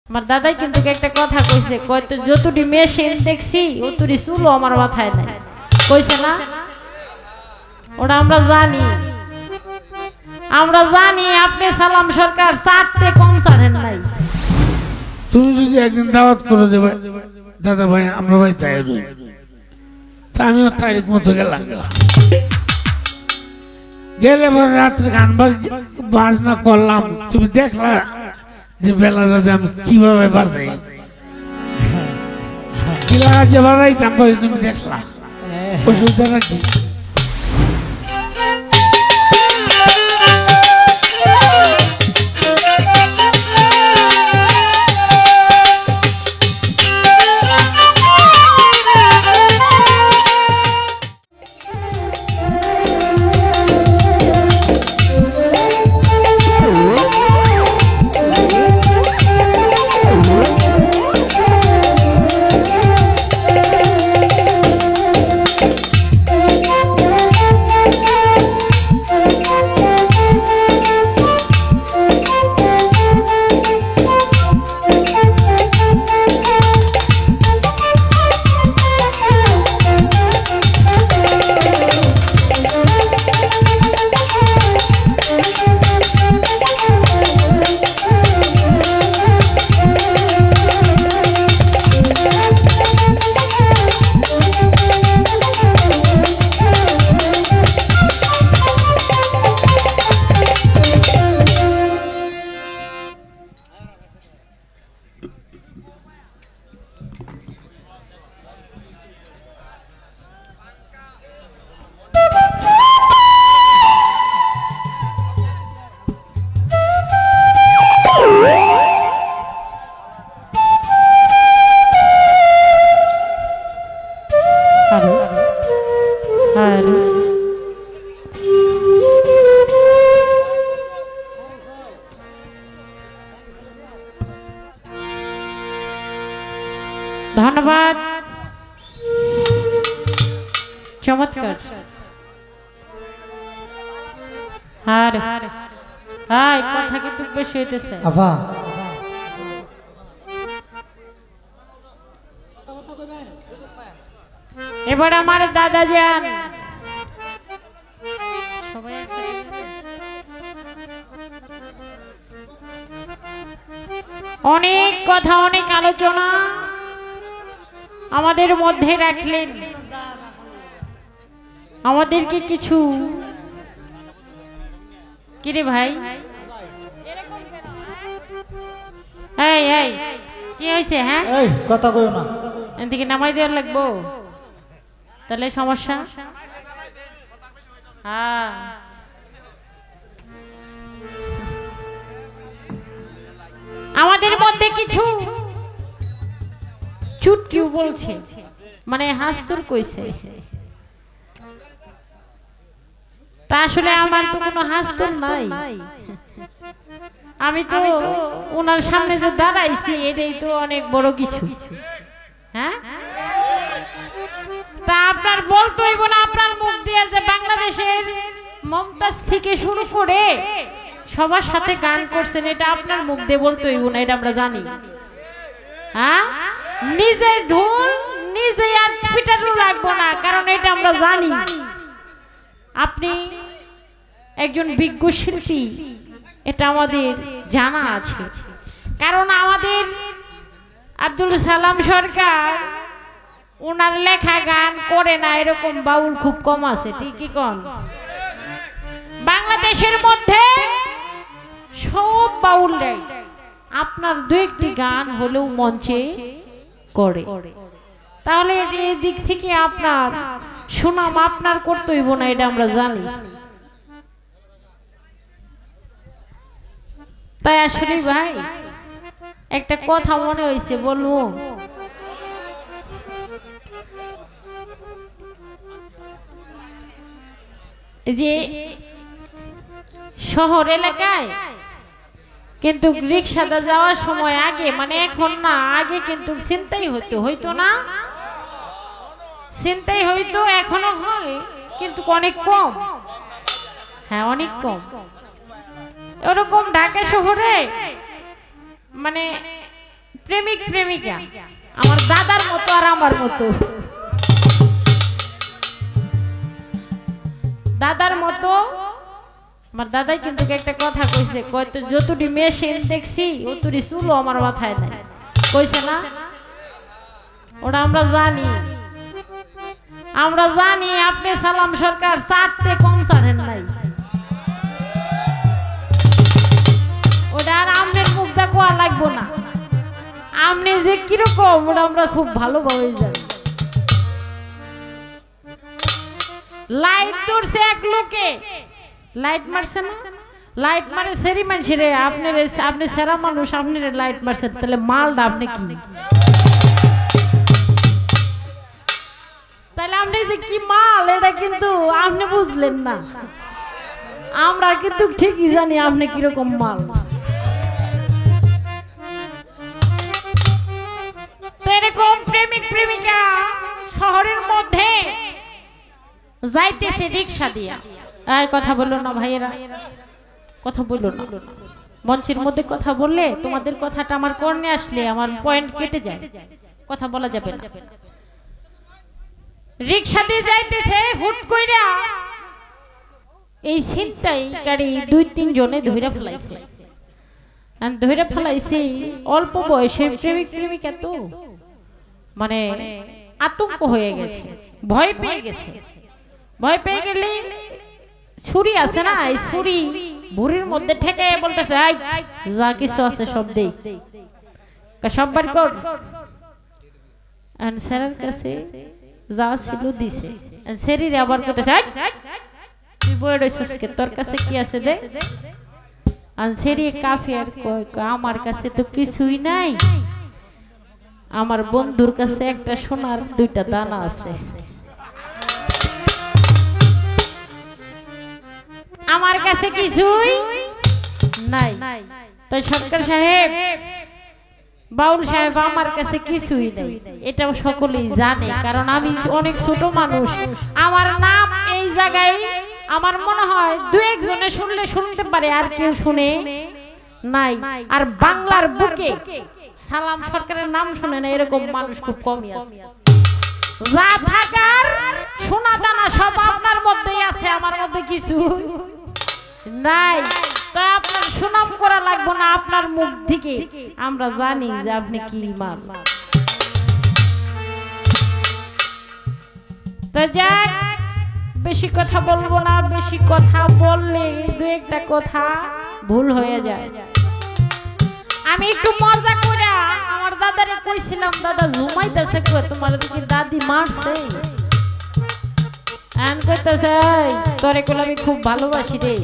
আমার দাদাই কিন্তু একটা কথা কইছে, কয় তো যতটি মেশিন দেখছি অতটি চুলো আমার মাথায় নাই, কইছে না? ওটা আমরা জানি, আমরা জানি। আপনি সালাম সরকার চারটে কম ছাড়েন নাই। তুমি যদি একদিন দাওয়াত করে দেবে দাদা ভাই, আমরা ভাই তাই তা আমিও তারিখ মতো গেলাম। গেলে পরে রাত্রে গান বাজনা করলাম, তুমি দেখলা যে বেলাটা যে আমি কিভাবে বাজাই, কি লাগা যে বাজাইতাম পরে তুমি দেখলা। অসুবিধা নাকি? ধন্যবাদ, চমৎকার। হার হাই কথা কিন্তু বেশি হইতেছে। এবার আমার দাদা যান অনেক কথা, অনেক আলোচনা আমাদের মধ্যে রাখলেন। আমাদেরকে কিছু কিরে ভাই, এই এই কি হয়েছে? হ্যাঁ কথা কইও না, এদিকে নামাই দেওয়ার লাগবো, তাহলে সমস্যা। হ্যাঁ আমাদের মধ্যে কিছু চুটকিও বলছে, মানে হাসতুর কইছে। তা আসলে আমার তো কোনো হাসতুর নাই, আমি তো ওনার সামনে যে দাঁড়াইছি এটাই তো অনেক বড় কিছু। হ্যাঁ তা আপনার বলতে হইব না, আপনার মুখ দিয়ে যে বাংলাদেশের মমতাজ থেকে শুরু করে সবার সাথে গান করছেন, এটা আপনার মুখ দিয়ে বলতে হইব না, এটা আমরা জানি। হ্যাঁ নিজের ঢোল নিজে আর পিটানো লাগবো না, কারণ এটা আমরা জানি আপনি একজন বিজ্ঞ শিল্পী, এটা আমাদের জানা আছে। কারণ আমাদের আব্দুল সালাম সরকার ওনার লেখা গান করে না এরকম বাউল খুব কম আছে, ঠিকই কোন? বাংলাদেশের মধ্যে সব বাউলরাই আপনার দু একটি গান হলেও মঞ্চে করে, তাহলে এই দিক থেকে আপনার সুনাম আপনার করতে হইব না, এটা আমরা জানি। তাই আসলে ভাই একটা কথা মনে হইছে বলবো। যে শহর এলাকায় কিন্তু রিক্সাতে যাওয়ার সময় আগে, মানে এখন না, আগে কিন্তু চিন্তাই হইতো না, চিন্তাই হইতো, এখনো হয় কিন্তু অনেক কম। হ্যাঁ অনেক কম। এরকম ঢাকা শহরে মানে প্রেমিক প্রেমিকা আমার দাদার মতো আর আমার মতো, দাদার মতো। আমার দাদাই কিন্তু একটা কথা কইছে, কয়তো যতটি মেশিন দেখছি অতটি চুলও আমার মাথায় নাই, কইছে না? ওটা আমরা জানি, আমরা জানি আপনি সালাম সরকার চারতে কম ছাড়েন নাই। ওটা আর আমনের মুখ দেখোয়া লাগবো না, আমনি যে কিরকম ওটা আমরা খুব ভালোভাবে জানি। লাইট ধরছে এক লোকে, লাইট মারছে না, লাইট মারে সেরি মানছে রে, আপনি সেরা মানুষ, আপনি লাইট মারছেন, তাহলে মালটা আপনি কি? তাহলে আপনি যে কি মাল এটা কিন্তু আপনি বুঝলেন না, আমরা কিন্তু ঠিকই জানি আপনি কিরকম মাল। এরকম প্রেমিক প্রেমিকা শহরের মধ্যে যাইতেছে রিক্সা দিয়া। কথা বললো না ভাইয়েরা, কথা বললো না, মঞ্চের মধ্যে কথা বললে তোমাদের কথাটা আমার কর্ণে আসলে আমার পয়েন্ট কেটে যায়, কথা বলা যাবে না। রিক্সা দিয়ে যাইতেছে, হুট কইরা এই ছিনতাইকারী 2-3 জনে ধইরা ফেলাইছে। আর ধইরা ফেলাইছে অল্প বয়সের প্রেমিক প্রেমিকা, তো মানে আতঙ্ক হয়ে গেছে, ভয় পেয়ে গেছে। ভয় পেয়ে গেলে ছুরি আছে না, এই ছুরি বুড়ির মধ্যে ঠেকে বলতেছে, আই যা কিছু আছে সব দেই, সব বার কর। স্যারের কাছে যা ছিল দিছে, শরীরে আবার কইতেছে, তুই বই রইছিস কে, তোর কাছে কি আছে দে। আর শরীরে কাফির কয়, আমার কাছে তো কিছুই নাই, আমার বন্ধুর কাছে একটা সোনার 2টা দানা আছে, আমার কাছে কিছুই নাই। তো সরকার সাহেব, বাউল সাহেব, আমার কাছে কিছুই নাই, এটা সকলেই জানে, কারণ আমি অনেক ছোট মানুষ, আমার নাম এই জায়গায় আমার মনে হয় 2-1 জনে শুনলে শুনতে পারে, আর কেউ শুনে নাই। আর বাংলার বুকে সালাম সরকারের নাম শুনে না এরকম মানুষ খুব কমই আছে। যা থাকার সোনা দানা সব আপনার মধ্যেই আছে, আমার মধ্যে কিছু নাই। তো আপনার সুনাম করা লাগবে না, আপনার মুখ থেকে আমরা জানি যে আপনি কি মাল। তো যাক, বেশি কথা বলবো না, বেশি কথা বললে 2-1টা কথা ভুল হয়ে যায়। আমি একটু মজা করে আমার দাদারে কইছিলাম, দাদা ঘুমাইতেছে, তোমার দিকে দাদি মারছে, কইতেছে তোরে কইলে আমি খুব ভালোবাসি রে,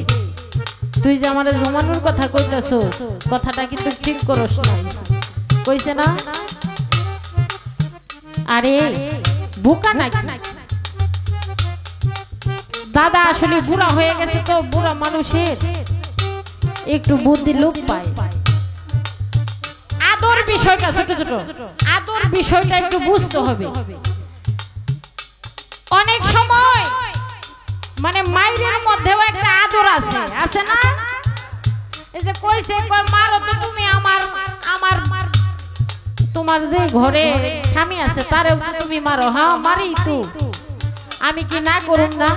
তুই যে আমার জমানোর কথা কইতেছ, কথাটা কিন্তু ঠিক করস নাই, কইছে না? আরে বোকা নাকি, দাদা আসলে বুড়া হয়ে গেছে, তো বুড়া মানুষের একটু বুদ্ধি লোপ পায়। আদর বিষয়টা, ছোট ছোট আদর বিষয়টা একটু বুঝতে হবে। অনেক সময় মানে মায়ের মধ্যেও একটা আদর আছে, আছে না? এই যে কইছে, কই মারো তো তুমি আমার, আমার তোমার যে ঘরে স্বামী আছে তারেও তুমি মারো। হ্যাঁ মারি তো, আমি কি না করুম না?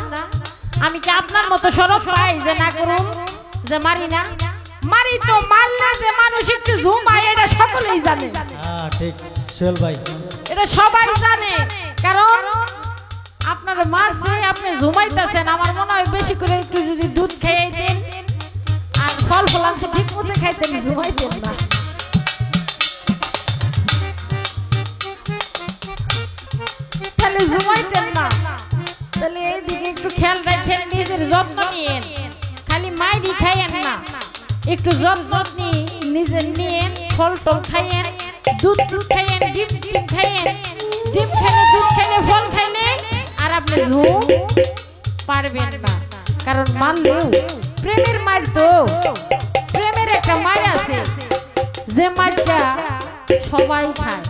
আমি কি আপনার মতো সরব পাই যে না করুম, যে মারি না? মারি তো, মারলে যে মানুষ একটু ঘুমায় এটা সকলেই জানে। হ্যাঁ ঠিক সোহেল ভাই, এটা সবাই জানে, কারণ আপনার মারছে, আপনি ঘুমাইতেছেন। আমার মনে হয় বেশি করে একটু যদি দুধ খাইতেন আর ফল ফলান্ত ঠিক মতো খাইতেন, ঘুমাইতেন না। তাহলে ঘুমাইতেন না। তাহলে এইদিকে একটু খেয়াল রাখেন, নিজের যত্ন নিয়েন, খালি মাইরি খাইয়েন না, একটু যত্ন নিজের নিয়েন, ফল টল খাইয়েন, দুধ দুধ খাইয়েন, ডিম ডিম খাইয়েন, ডিম খেলে দুধ খেলে ফল খাইলে আর আপনি ঘুম পারবেন না। কারণ মানলেও প্রেমের মার, তো প্রেমের একটা মার আছে যে মারটা সবাই খায়,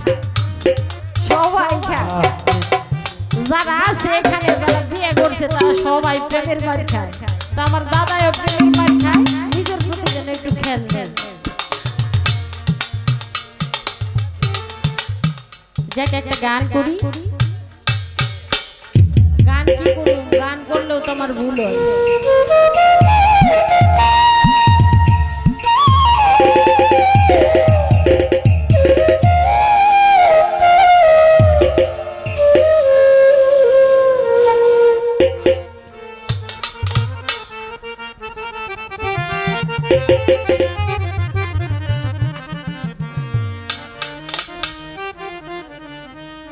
সবাই খায়। যারা আছে এখানে, যারা বিয়ে করছে তারা সবাই প্রেমের মার খায়। তো আমার দাদাও প্রেমের মার খায়, নিজের প্রতি যেন একটু খেয়াল নেন। যাক একটা গান করি। গান কি করব, গান করলেও তোমার ভুল হয়।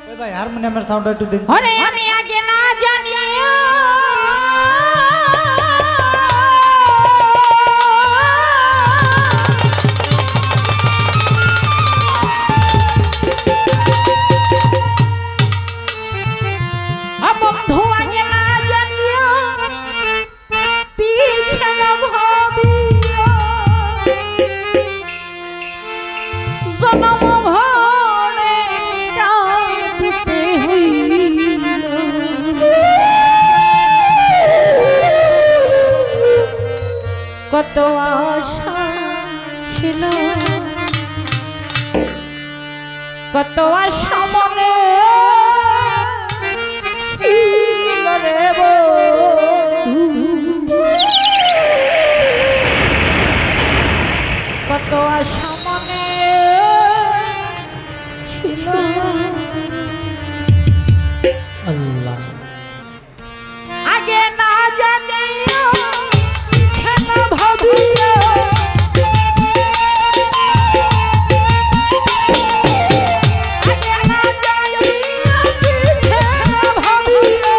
ওই ভাই হারমোনিয়ামের সাউন্ড একটু দিন। ওরে আমি আগে না জানিয়া বন্ধু আগে না জানিয়া পিছে না ভাবিয়া জনম ভরে কাঁদিতে হইল। কত আশা ছিল, কত আশা মনে ছিল রে বন্ধু, কত আশা মনে ছিল। আল্লাহ আগে না জানিয়া পিছে না ভাবিয়া আগে না জানিয়া পিছে না ভাবিয়া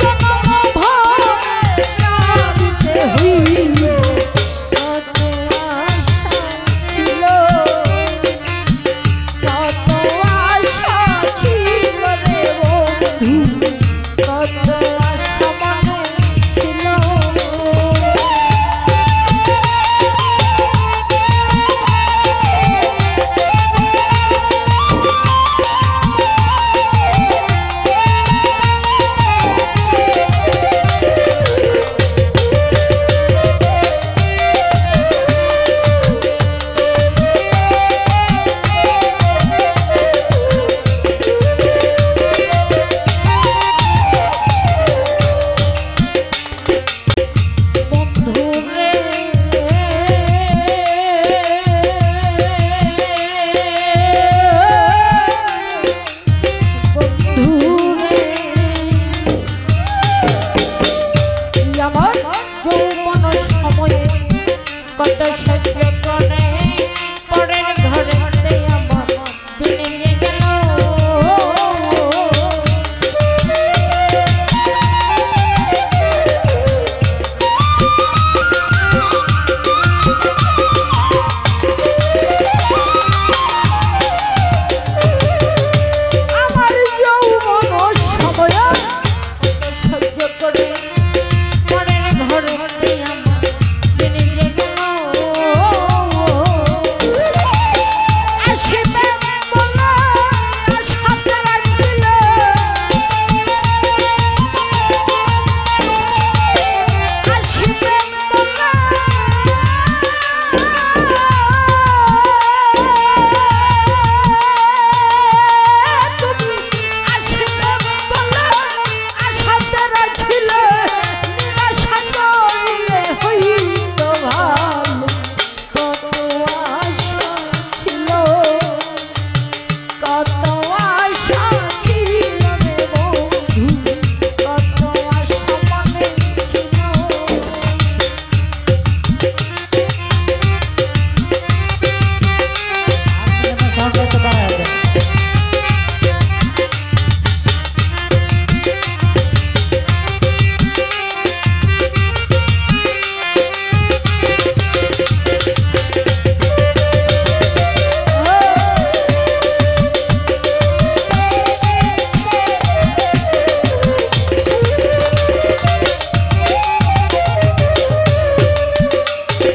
জনম ভরে কাঁদিতে হইল। কত আশা ছিল, কত আশা ছিল রে বন্ধু, কত আশা মনে ছিল। বন্ধুরে বন্ধুরে আমার যৌবন সময়ে কত সহ্য করে পরের ঘরে আমার দিনে গেল। আমার যৌবন সময় কত সহ্য করে পরের ঘরে আমার দিনে গেল। আসিবে বলে আশাতে রাখিল, আসিবে বলে তুমি আসিবে বলে আশাতে রাখিল, নিরাশা করিলে হইত ভালো। কত আশা ছিল, কত আশা ছিল রে বন্ধু, কত আশা মনে ছিল। হারমোনিয়ামের সাউন্ড একটু বাড়ায় দেন।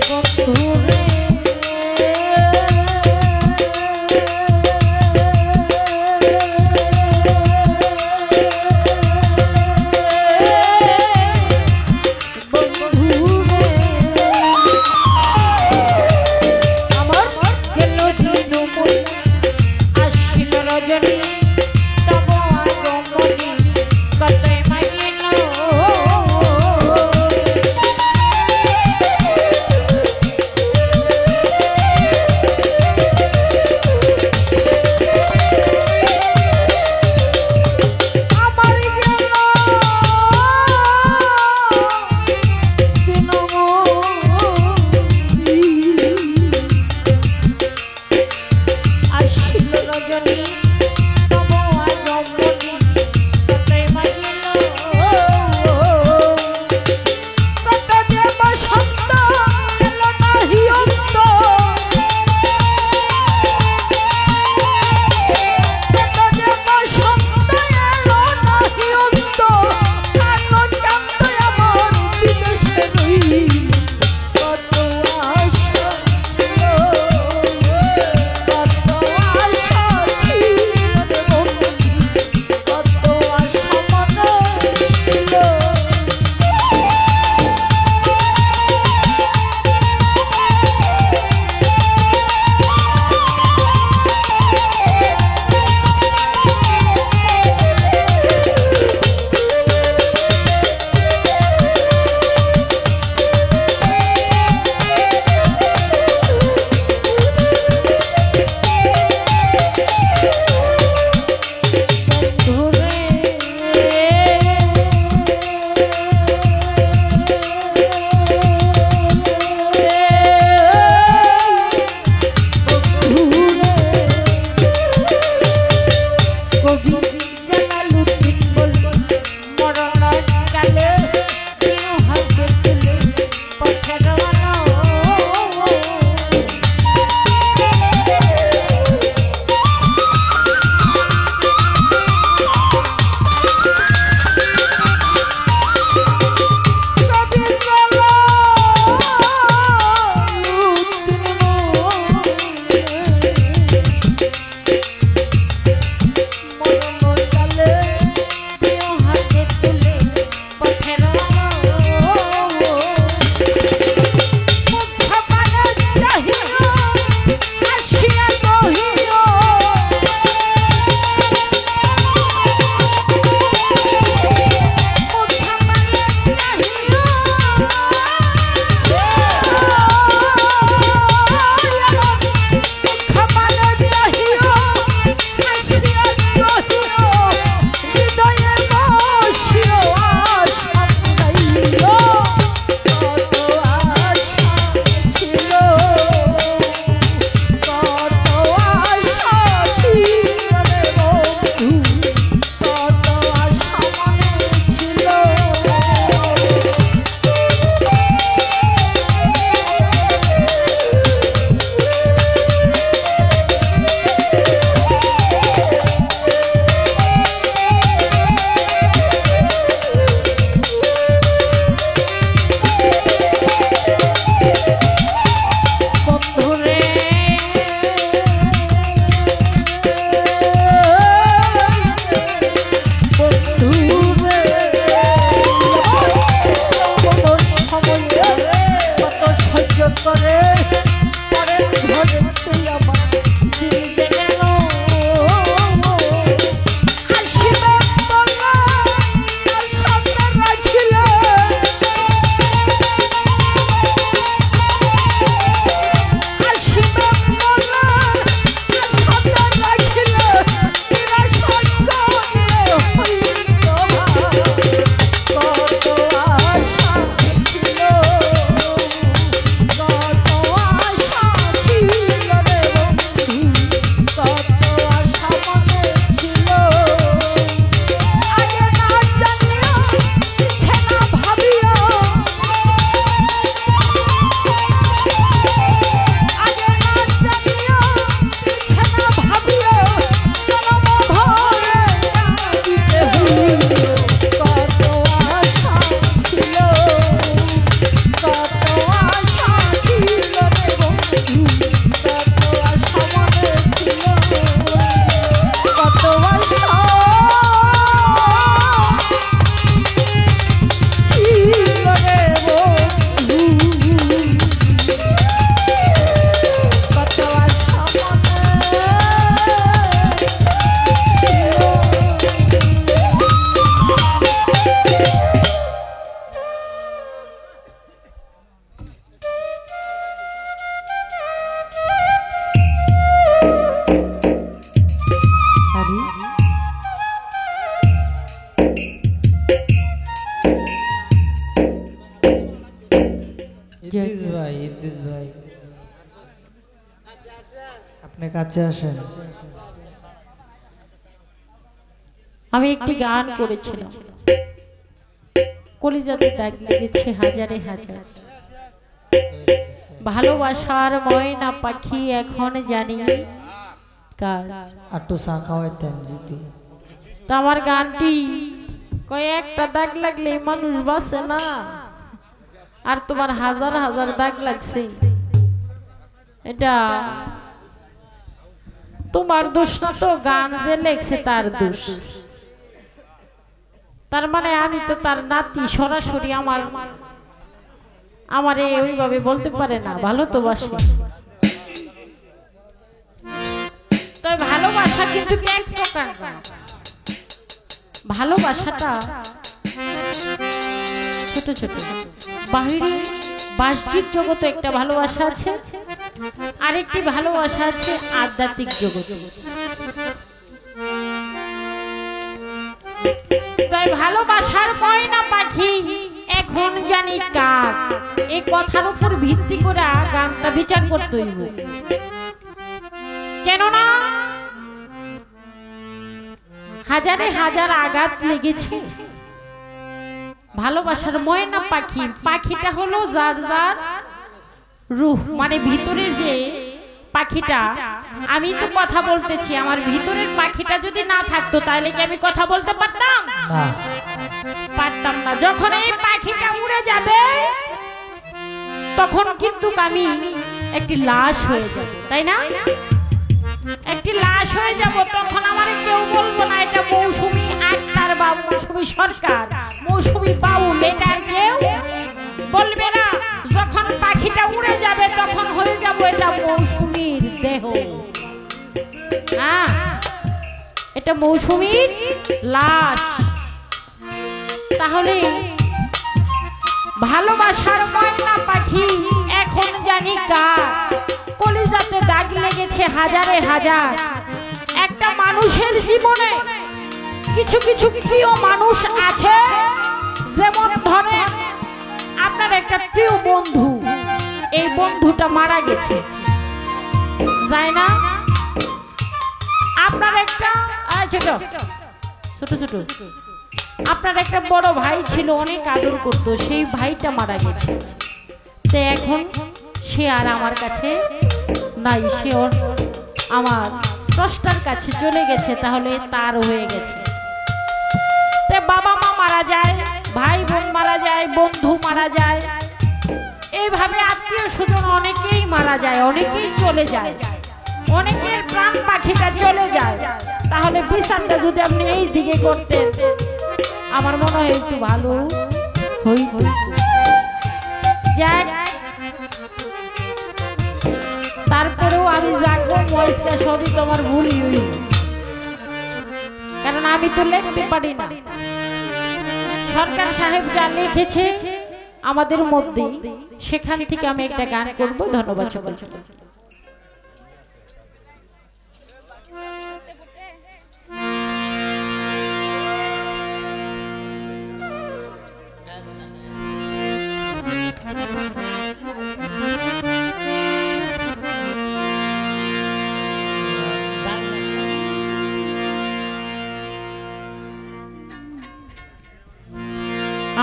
বন্ধুরে বন্ধুরে আমার গেল দিন আসিল রজনী আপনি কাছে আসেন। আমি একটি গান করেছিলাম, কলিজাতে দাগ লেগেছে হাজারে হাজার, ভালোবাসার ময়না পাখি এখন জানি কার। আটু চা খাওয়াইতেন যদি। তো আমার গানটি কয়েকটা দাগ লাগলে মানুষ বাঁচে না, আর তোমার হাজার হাজার দাগ লাগছে, এটা তোমার দোষ না, তো গান যে লেখছে তার দোষ। তার মানে আমি তো তার নাতি, সরাসরি আমারে ওইভাবে বলতে পারে না, ভালো তো বাসে। তো ভালোবাসা কিন্তু এক প্রকার না, ভালোবাসাটা ছোট ছোট। বাহিরে বাহ্যিক জগতে একটা ভালোবাসা আছে, আরেকটি ভালোবাসা আছে আধ্যাত্মিক জগতে। তাই ভালোবাসার ময়না পাখি এখন জানি কার, এই কথার উপর ভিত্তি করে গানটা বিচার করতে হইব। কেননা হাজারে হাজার আঘাত লেগেছে। ভালোবাসার ময়না পাখি, পাখিটা হলো যার যার রূহ, মানে ভিতরের যে পাখিটা। আমি তো কথা বলতেছি, আমার ভিতরের পাখিটা যদি না থাকতো তাহলে কি আমি কথা বলতে পারতাম? না, পারতাম না। যখন এই পাখিটা উড়ে যাবে তখন কিন্তু আমি একটি লাশ হয়ে যাব, তাই না? একটি লাশ হয়ে যাব। তখন আমার কেউ বলবো না এটা মৌসুমী আক্তার বা মৌসুমী সরকার, মৌসুমী বাউল, এটা আর কেউ বলবে না। যখন পাখিটা উড়ে যাবে তখন হয়ে যাব এটা মৌসুমীর দেহ, হ্যাঁ, এটা মৌসুমীর লাশ। তাহলে ভালোবাসার ময়না পাখি এখন জানি কার, কলিজাতে দাগ লেগেছে হাজারে হাজার। একটা মানুষের জীবনে কিছু কিছু প্রিয় মানুষ আছে, যেমন ধরেন আপনার একটা প্রিয় বন্ধু, এই বন্ধুটা মারা গেছে, যায় না? আপনার একটা ছোট ছোট ছোট আপনার একটা বড় ভাই ছিল, অনেক আদর করতো, সেই ভাইটা মারা গেছে। তো এখন সে আর আমার কাছে নাই, সে আমার স্রষ্টার কাছে চলে গেছে, তাহলে তার হয়ে গেছে। তো বাবা মা মারা যায়, ভাই বোন মারা যায়, বন্ধু মারা যায়, এইভাবে আত্মীয় স্বজন অনেকেই মারা যায়, অনেকেই চলে যায়, অনেকের প্রাণ পাখিটা চলে যায়। তাহলে বিচারটা যদি আপনি এই দিকে করতেন আমার মনে হয় একটু ভালো হইত। যাক, তারপরেও আমি জাগবো ময়সা, সবই তোমার ভুলই হইল, কারণ আমি তো লিখতে পারি না। সরকার সাহেব যা লিখেছে আমাদের মধ্যে, সেখান থেকে আমি একটা গান করব। ধন্যবাদ সকলকে।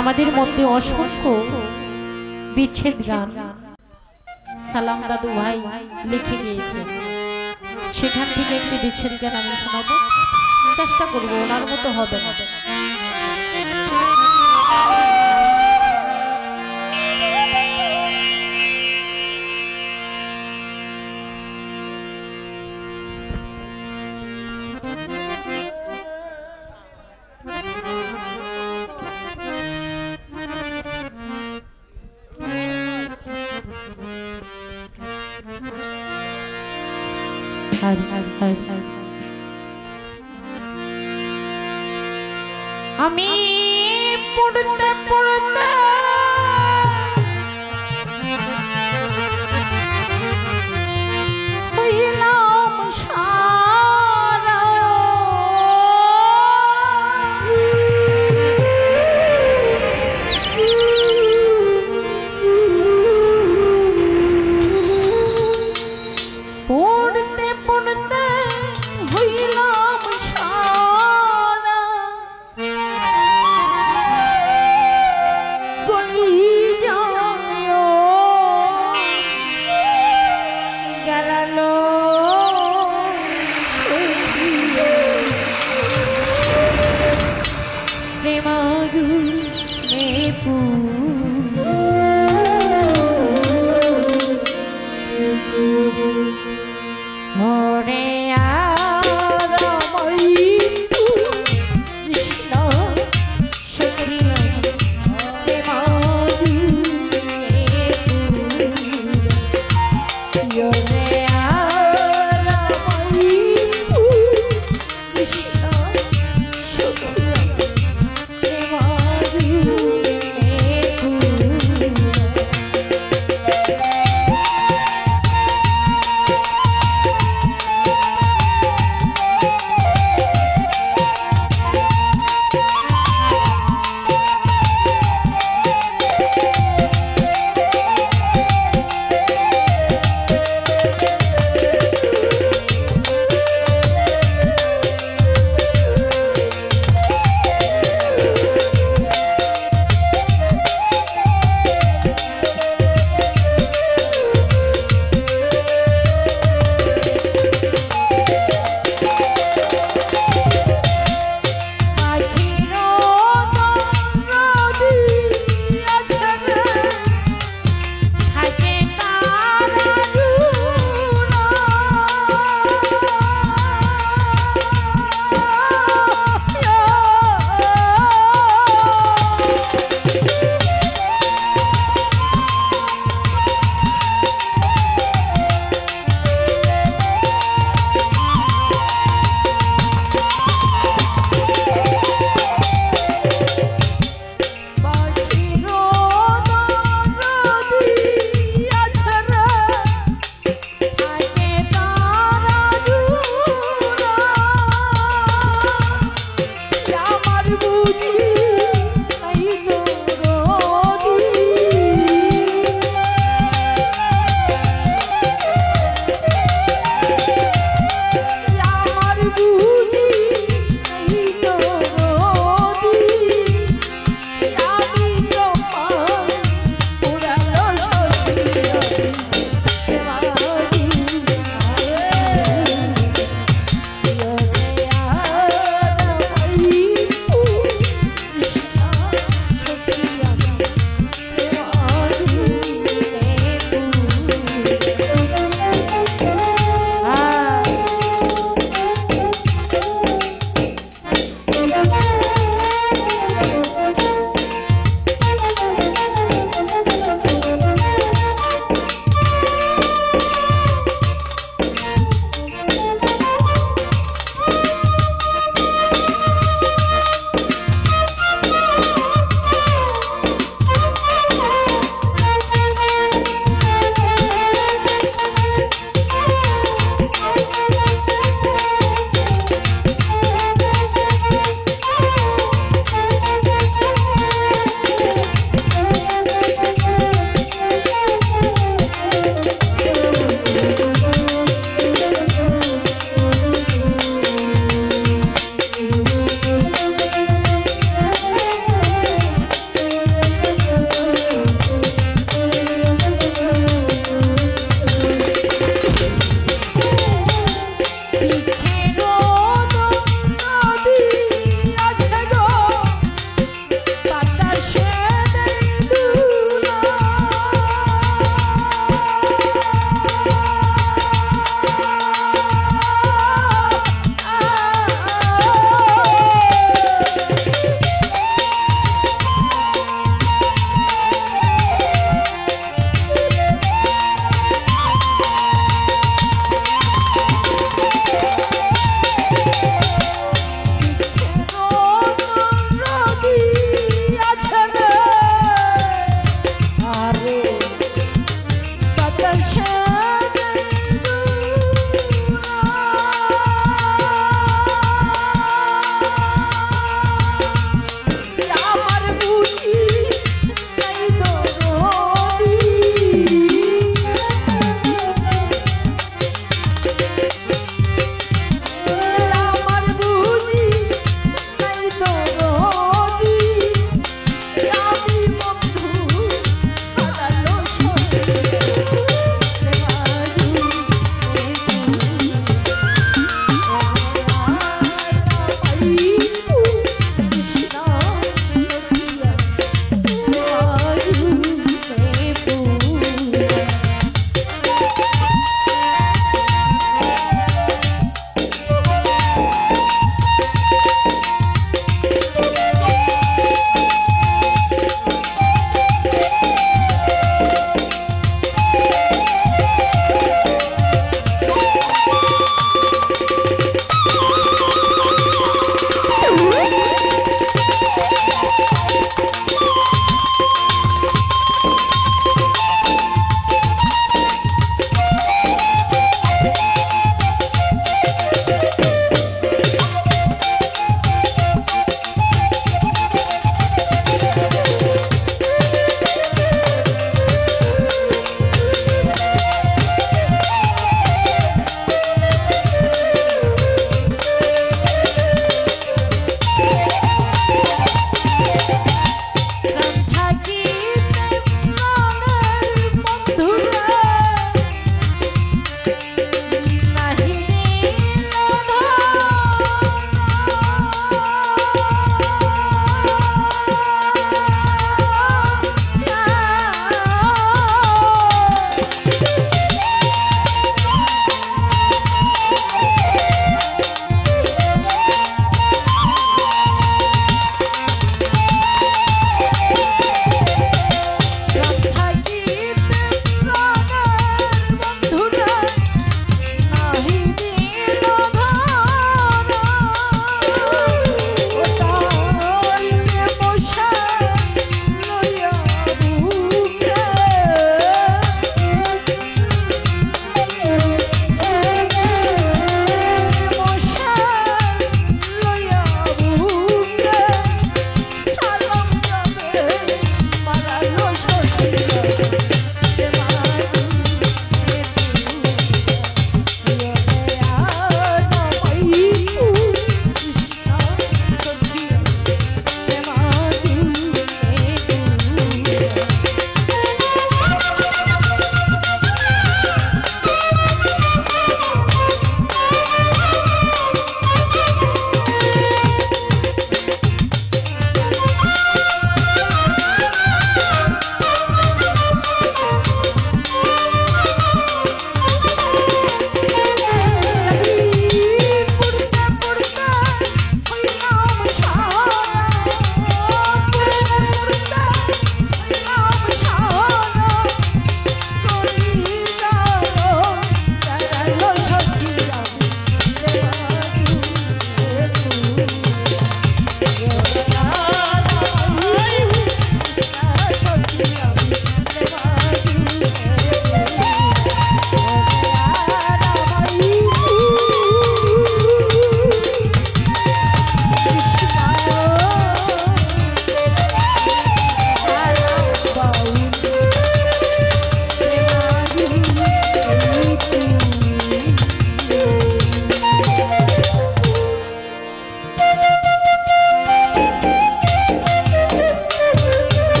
আমাদের মধ্যে অসংখ্য বিচ্ছেদ গান সালাম দাদু ভাই লিখে গিয়েছে, সেখান থেকে একটি বিচ্ছেদ গান আমি শোনাবো, চেষ্টা করবো, ওনার মতো হবে না। আমি পড়তে পড়তে হইলাম সারা, পড়তে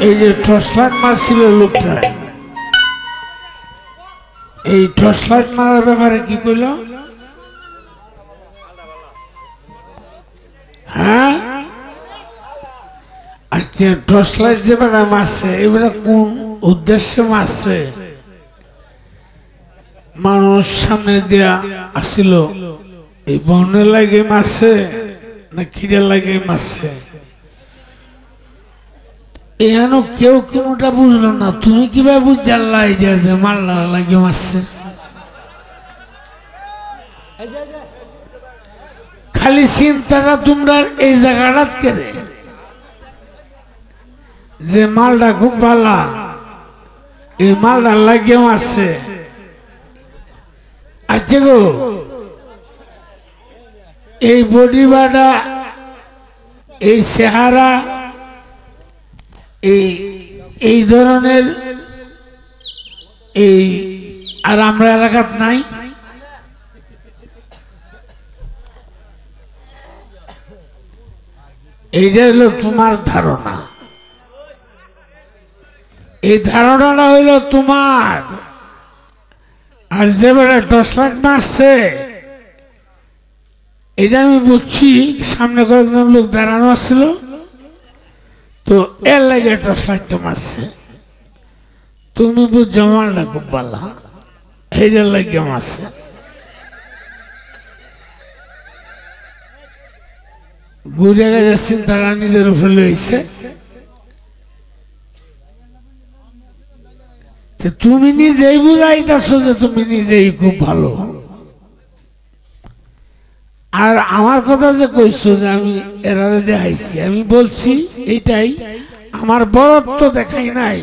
এই যে টর্চ লাইট মারছিল লোকটা, এই টর্চ লাইট মারার ব্যাপারে কি কইল? হ্যাঁ, আচ্ছা টর্চ লাইট যে বেড়া মারছে এবারে কোন উদ্দেশ্যে মারছে? মানুষ সামনে দিয়া আসছিল, এই বনের লাগে মারছে না খিদের লাগে মারছে? এখানে কেউ কোনোটা বুঝলো না। তুমি কিভাবে বুঝলা এটা যে মাল্লা লাগে মারছে? খালি চিন্তাটা তোমরা এই জায়গাটা কেড়ে যে মালটা খুব ভালা, এই মালটা লাগিয়ে মারছে। আচ্ছা গো, এই বডি বাড়া, এই চেহারা, এই ধরনের এই আর আমরা এলাকাত নাই। এইটা হলো তোমার ধারণা, এই ধারণাটা হইল তোমার। আর যে বেড়া টর্চ লাইট মারছে এটা আমি বুঝছি, সামনে কয়েকজন লোক দাঁড়ানো আসছিল তো এর লাগে টর্চ লাইটটা মারছে। তুমি বুঝছো মালটা খুব ভালো, এইটার লাগে মারছে। ঘুরে গেছে চিন্তাটা নিজের উপরে লইছে। তুমি নিজেই বুঝাইতেছো যে তুমি নিজেই খুব ভালো, আর আমার কথা যে কইছো যে আমি এরারে দেখাইছি, আমি বলছি এইটাই আমার বড়ত্ব দেখাই নাই।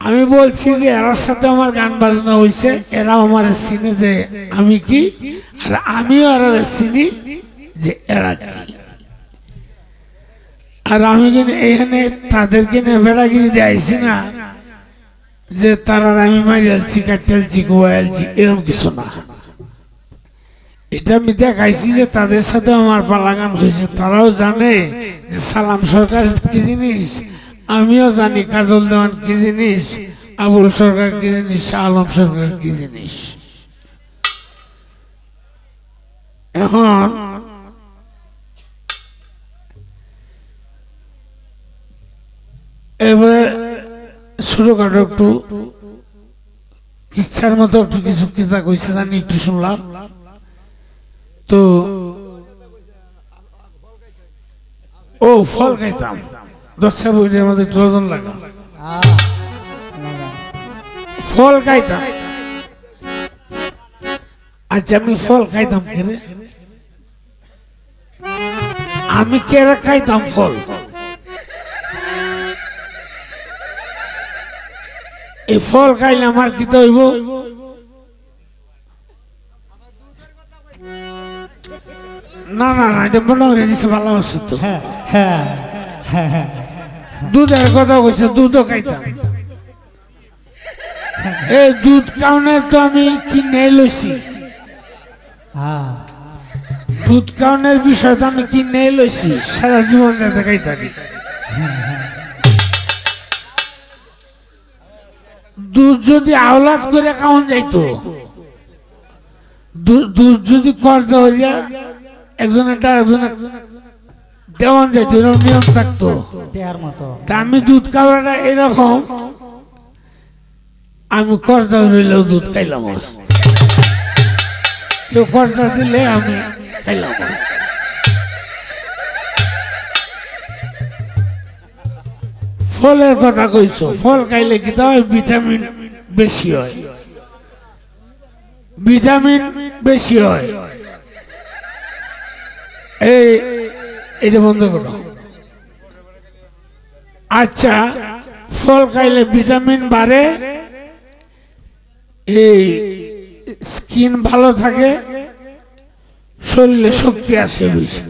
আমি বলছি যে এরার সাথে আমার গান বাজনা হয়েছে, এরা আমার চিনে যে আমি কি, আর আমিও এরা চিনি যে এরা কি। আর আমি কিন্তু এখানে তাদেরকে নিয়ে বেড়াগিরি দেখাইছি না যে তারা আমি মারিয়ালছি, কাটালছি, গোয়ালছি, এরকম কিছু না। এটা আমি দেখাইছি যে তাদের সাথে আমার পালাগান হয়েছে, তারাও জানে যে সালাম সরকার কি জিনিস, আমিও জানি কাজল দেওয়ান কি জিনিস, আবুল সরকার কি জিনিস, শাহ আলম সরকার কি জিনিস। এখন এবারে ছোটখাটো একটু ইচ্ছার মতো একটু কিছু কিতা কইছে জানি, একটু শুনলাম তো। ও ফল খাইতাম 10টা বইটার মধ্যে দুজন লাগা ফল খাইতাম। আচ্ছা আমি ফল খাইতাম কেরে? আমি কেরে খাইতাম ফল? এই ফল খাইলে আমার কি হইব? না না না, এটা মনে হয় নিচে ভালো আছে তো। দুধের কথা কইছে, দুধও খাইতাম। এই দুধ কাউনে তো আমি কিনে লইছি, দুধ কাউনের বিষয় তো আমি কিনে লইছি, সারা জীবন যাতে খাইতারি। দুধ যদি আওলাদ করে কাউন যাইতো, দুধ যদি কর্জা হইয়া একজনের একজনের দেওয়ান যাইতো, এরকম নিয়ম থাকতো। আমি দুধ খাওয়াটা এরকম, আমি কর্জা হইলেও দুধ খাইলাম, কেউ কর্জা দিলে আমি খাইলাম। ফলের কথা কইছো, ফল খাইলে কি হয়? ভিটামিন বেশি হয়, ভিটামিন বেশি হয়। এটা বন্ধ করো। আচ্ছা, ফল খাইলে ভিটামিন বাড়ে, এই স্কিন ভালো থাকে, শরীরে শক্তি আসে বেশি।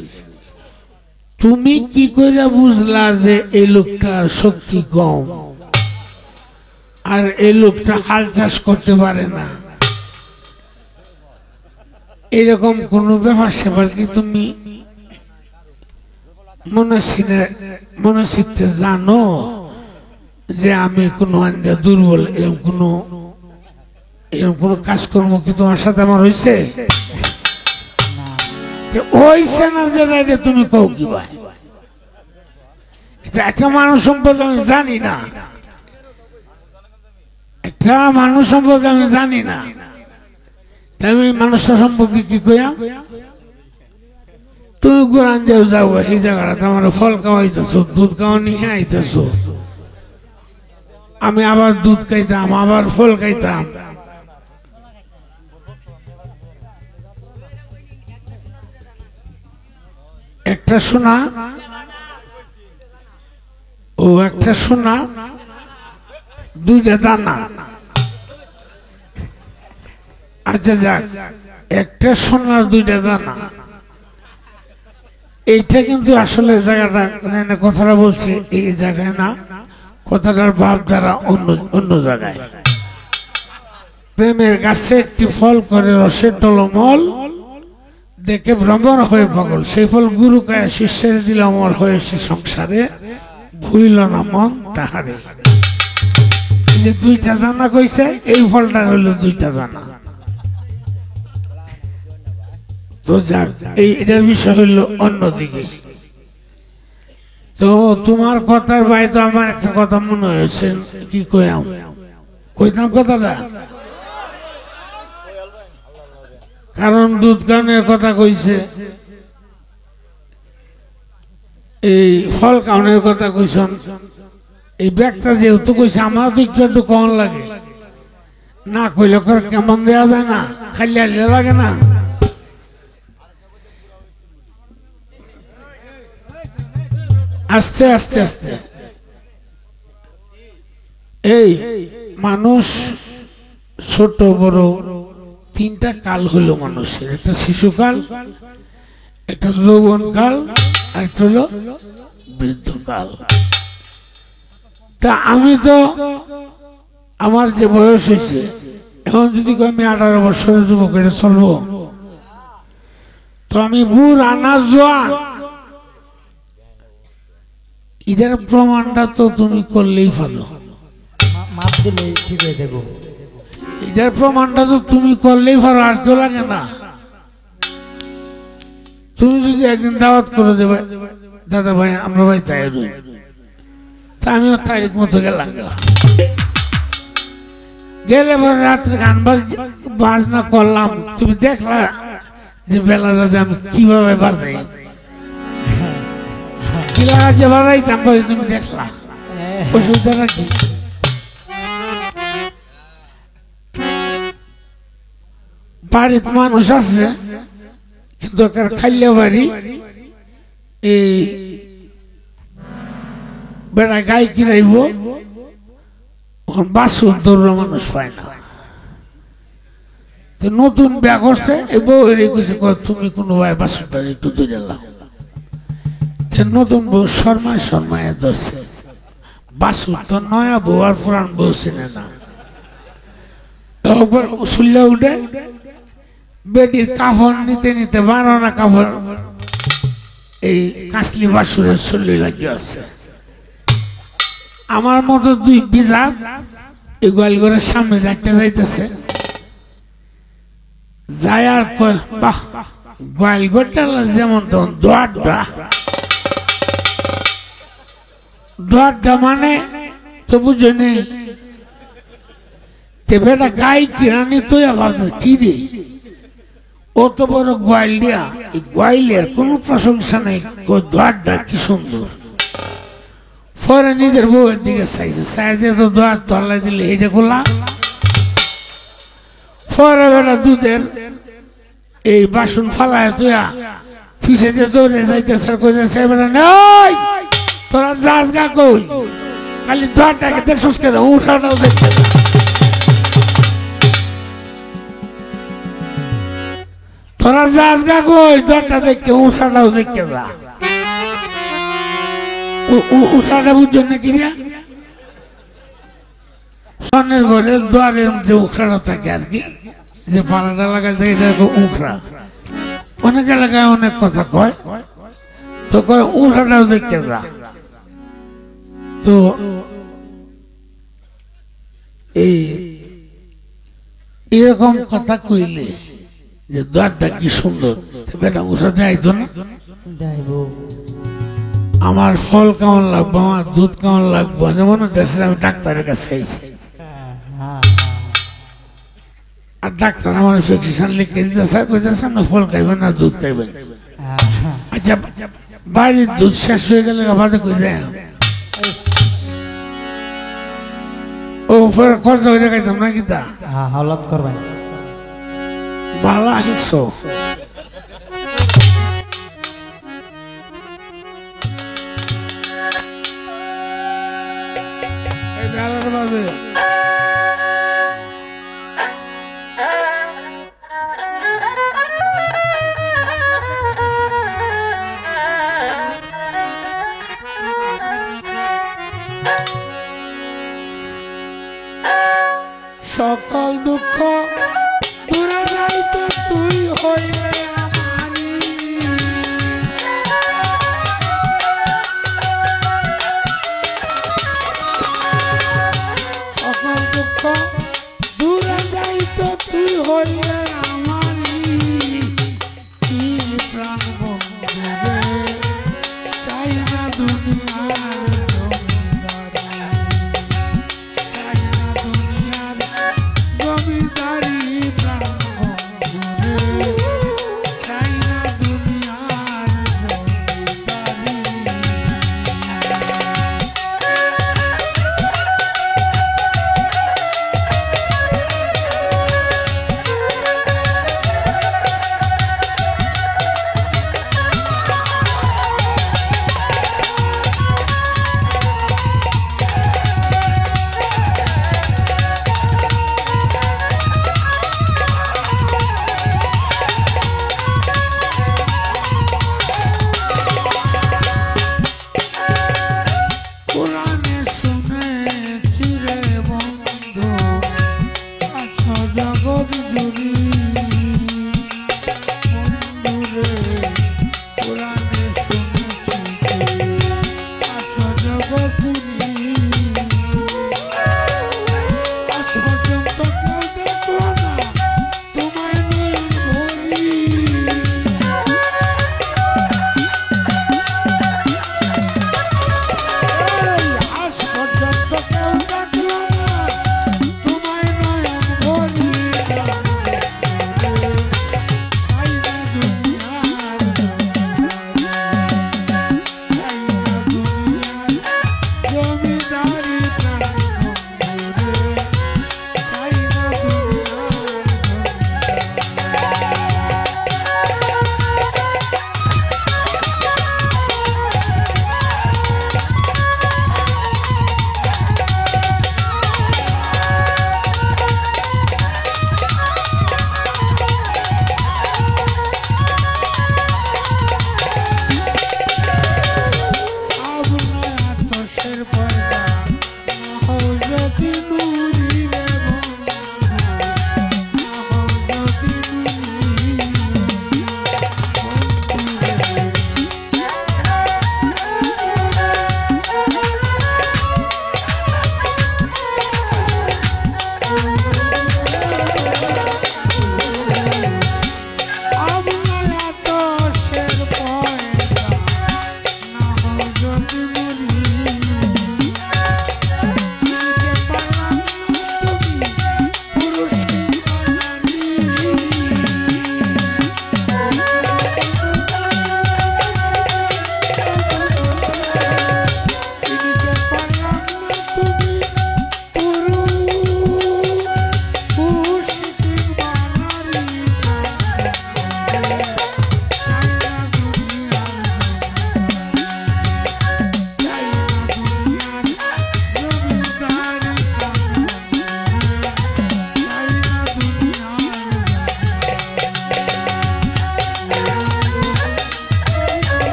তুমি কি করে বুঝলা যে এই লোকটার শক্তি কম আর এই লোকটা হাল চাষ করতে পারে না? এরকম কোন ব্যাপার সেবার কি তুমি মনে চিত্তে জানো যে আমি কোনো দুর্বল, এরকম কোনো কাজকর্ম কি তোমার সাথে আমার হয়েছে? হয়েছে না যেটা, এটা তুমি কও কি ভাই? এটা একটা মানুষ সম্পর্কে আমি জানি না, একটা মানুষ সম্পর্কে আমি জানি না, আমি মানুষটা সম্পর্কে কি কইয়া তুমি কোরআন দেও যাও এই জায়গাটা আমার ফল খাওয়াইতেছো, দুধ খাওয়া নিয়ে আইতেছো, আমি আবার দুধ খাইতাম, আবার ফল খাইতাম। একটা সোনা, ও একটা সোনা দুইটা দানা। আচ্ছা যাক, একটা সোনার দুইটা দানা, এইটা কিন্তু আসলে জায়গাটা কথাটা বলছি এই জায়গায় না, কথাটার ভাব দ্বারা অন্য জায়গায়। প্রেমের গাছে একটি ফল করে রসে টলমল, দেখে ভ্রমণ হয়ে পাগল, সেই ফল গুরু কায়া শিষ্যের দিল অমর হয়েছে সংসারে, ভুইল না মন তাহারে। যে দুইটা দানা কইছে, এই ফলটা হইল দুইটা দানা। তো যাক, এটার বিষয় হইল অন্যদিকে। তো তোমার কথার ভাই তো আমার একটা কথা মনে হয়েছে, কি কইতাম কথাটা, কারণ দুধ কানের কথা কইছে, এই ফল কাউনের কথা কইছেন, এই ব্যাগটা যেহেতু কইছে আমার তো একটু কম লাগে না, কইলে কেমন দেওয়া যায় না, খালি আলিয়া লাগে না। আস্তে আস্তে আস্তে এই মানুষ ছোট বড় তিনটা কাল হলো মানুষের, একটা শিশুকাল, একটা যৌবনকাল, আর একটা হলো বৃদ্ধকাল। তা আমি তো আমার যে বয়স হয়েছে, এখন যদি আমি 18 বছরের যুবক এটা চলবো, তো আমি বুড় আনা জোয়ান, এটার প্রমাণটা তো তুমি করলেই ভালো, মাপ দিলে ঠিক হয়ে দেবো। এটার প্রমাণটা তো তুমি করলেই ভালো, আর কেউ লাগে না। তুমি যদি একদিন দাওয়াত করে দেবে, দাদা ভাই আমরা ভাই তাই রই, তা আমিও তারিখ মতো গেলাম, গেলে পরে রাত্রে গান বাজনা করলাম, তুমি দেখলা যে বেলাটা যে আমি কিভাবে বাজাই, যে বাজাইতাম, তুমি দেখলা অসুবিধাটা কি? বাড়িতে মানুষ আছে কিন্তু খাইলে বাড়ি, এই বেড়া গাই কিনাইব, বাসুর দৌড় মানুষ পায় না। নতুন ব্যাগ হচ্ছে, বউ এর কইছে তুমি কোনো ভাই বাসুরটা একটু দূরে লাও, নতুন বউ শর্মায় শর্মায় ধরছে, বাসুর তো নয়া বউ আর পুরান বউ চিনে না। একবার উসুল্লা উঠে বেডির কাপড় নিতে নিতে 12 কাপড় এই কাঁচলি বাসুরের চল্লি লাগিয়ে আছে। আমার মতো দুই বিজাত এই গোয়ালঘরের সামনে দেখতে যাইতেছে, যায় আর কয় বাহ, গোয়ালঘরটা যেমন তখন দোয়ারটা মানে তো বুঝে নেই, বেটা গাই কিরানি তো কি রে, অত বড় গোয়াল দিয়া, এই গোয়ালের কোন প্রশংসা নেই, দোয়ারটা কি সুন্দর। পরে নিজের বউয়ের দিকে চাইছে, চাইছে তো দোয়ার তলায় দিলে এইটা করলাম। পরে বেটা দুধের এই বাসন ফালায় তুইয়া পিছিয়ে দিয়ে দৌড়ে যাইতেছে, কইতেছে বেটা নাই তোরা যাস গা কই, খালি দোয়ারটাকে দেখছিস কেন, উঠাটাও দেখতে তোরা যাস গা কই, দোয়ারটা দেখতে উঠাটাও দেখতে যা। উঠাটা বুঝছেন না কিনা, সনের ঘরের দ্বারের যে উখড়া থাকে আর কি, যে পালাটা লাগাই থাকে এটা উখড়া। অনেক এলাকায় অনেক কথা কয়, তো কয় উঠাটাও দেখতে যা। তো এই এরকম কথা কইলে যে দ্বারটা কি সুন্দর, বেটা উঠাতে আইতো না। যাইব আমার ফল কেমন লাগবো, আমার দুধ কেমন লাগবো, যেমন হচ্ছে আমি ডাক্তারের কাছে আইছি, আর ডাক্তার আমার প্রেসক্রিপশন লিখে দিতেছে, কইতেছে আপনি ফল খাইবেন না দুধ খাইবেন। আচ্ছা বাড়ির দুধ শেষ হয়ে গেলে বাদে কই যায় ও উপরে খরচ হয়ে খাইতাম নাকি তা হাওলাত করবেন। ভালো আহিছো সকল দুঃখ দূরে যাইতো তুই হইলে আমারি, সকল দুঃখ দূরে যাইতো তুই হইলে আমারি, কি প্রাণ বন্ধু রে চাই না দুনিয়ার জমিদারি, চাই না দুনিয়ার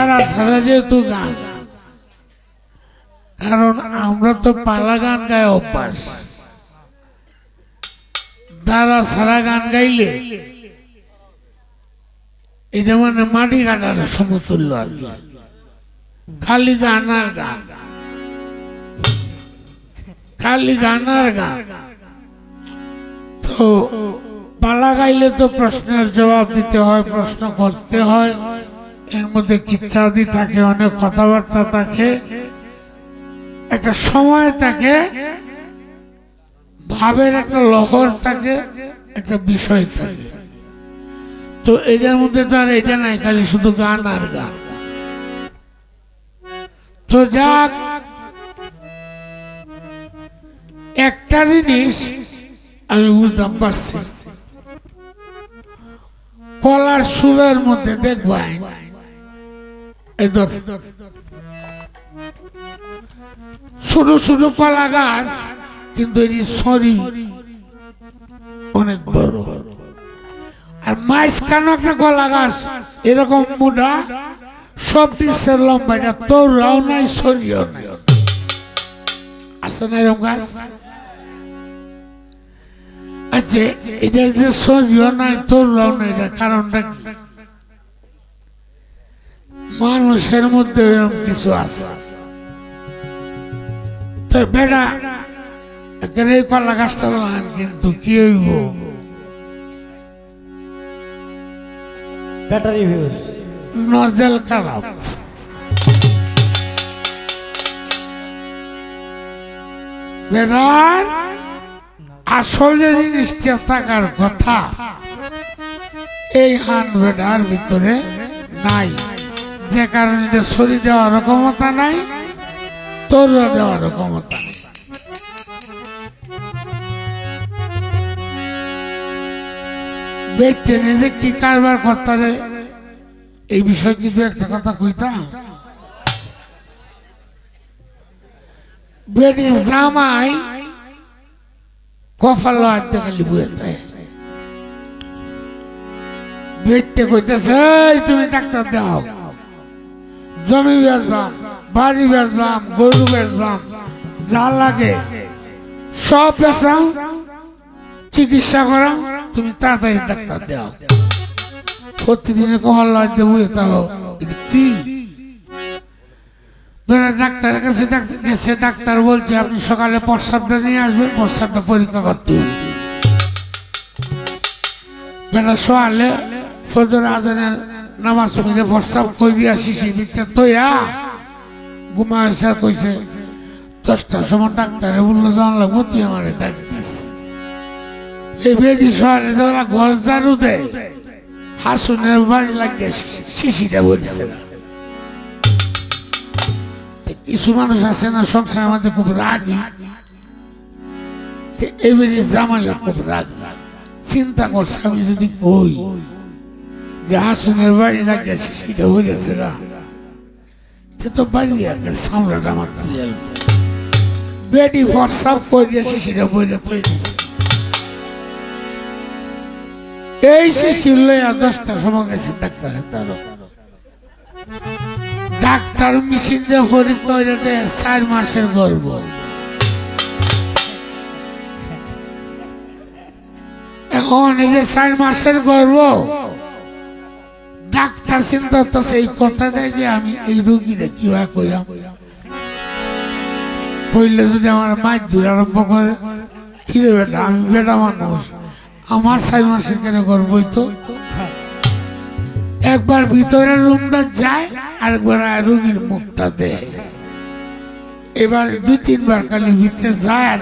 দাঁড়া ছাড়া যেহেতু গান, কারণ আমরা তো পালা গান গায়ে অভ্যাস, দাঁড়া ছাড়া গান গাইলে এটা মানে মাটি কাটার সমতুল্য আর কি, খালি গান আর গান, খালি গান আর গান। তো পালা গাইলে তো প্রশ্নের জবাব দিতে হয়, প্রশ্ন করতে হয়, এর মধ্যে কিচ্ছাদি থাকে, অনেক কথাবার্তা থাকে, একটা সময় থাকে, ভাবের একটা লহর থাকে, একটা বিষয় থাকে। তো এটার মধ্যে তো আর এটা নাই, খালি শুধু গান আর গান। তো যাক, একটা জিনিস আমি বুঝতাম পারছি, কলার সুরের মধ্যে দেখবেন ছোট ছোট কলা গাছ, কিন্তু এটি সরি অনেক বড়, আর মাঝখানে একটা কলা গাছ এরকম মোটা, সব পিসের লম্বা, এটা তোরাও নাই সরিও নাই, আছে না এরকম গাছ? আচ্ছা, এটা যে সরিও নাই তোরাও নাই, এটা কারণটা কি? মানুষের মধ্যে এরকম কিছু আছে। তো বেটা এই কলা গাছটা লাগান, কিন্তু কি হইব? ব্যাটারি ভিউজ নজল খারাপ, বেটার আসলে জিনিসটা থাকার কথা এই হান বেটার ভিতরে নাই, যে কারণে এটা সরি দেওয়ার ক্ষমতা নাই, তোর দেওয়ার ক্ষমতা নাই। বেটে নিজে কি কারবার করতে এই বিষয়ে কিন্তু একটা কথা কইতাম, বেটির জামাই কফাল আনতে খালি বুয়েতে বেটে কইতেছে, তুমি ডাক্তার দাও, জমি বেচবাম, বাড়ি বেচবাম, গরু বেচবাম, যা লাগে সব বেচাও, চিকিৎসা করাও, তুমি তাড়াতাড়ি ডাক্তার দাও। প্রতিদিনে কফাল আনতে বুয়েতে কি? ডাক্তারের কাছে গেছে, ডাক্তার বলছে আপনি সকালে প্রস্রাবটা নিয়ে আসবেন, প্রস্রাবটা পরীক্ষা করতে হবে। বেলা সোয়ালে ফজর আজানের নামাজ পড়ে প্রস্রাব করে আসি, শিবিরতে তৈয়া ঘুমা এসে কইছে 10টার সময় ডাক্তারে বললো জান লাগবো, তুই আমার ডাক দিস। এই বেডি সোয়ালে ওরা ঘর ঝাড়ু দেয়, হাসুনের বাড়ি লাগিয়ে শিশিটা বলেছে। কিছু মানুষ আছে না সংসারের মধ্যে খুব রাগী, এবারে জামাইও খুব রাগী, চিন্তা করছে আমি যদি কই যে হাসুনের বাড়ি লাগিয়েছে সেটা হয়েছে না, সে তো বাড়ি একটা সামলাটা আমার বেডি হোয়াটসঅ্যাপ করে দিয়েছে, সেটা বইলে তৈরি এই শিশু লইয়া 10টার সময় গেছে ডাক্তারের, তারও ডাক্তার মেশিন দিয়ে পরীক্ষা করে দেয় 4 মাসের গর্ভ। এখন এই যে 4 মাসের গর্ভ, ডাক্তার চিন্তা করতেছে এই কথাটা যে আমি এই রোগীরা কিভাবে কইয়াম, কইলে যদি আমার মাছ ধরে আরম্ভ করে, কিরে বেটা আমি বেটা মানুষ, আমার 4 মাসের কেন গর্বই তো। একবার ভিতরে রুমটা যায়, আরেকবার রোগীর মুখটা দেয়, এবার 2-3 বার খালি ভিতরে যায় আর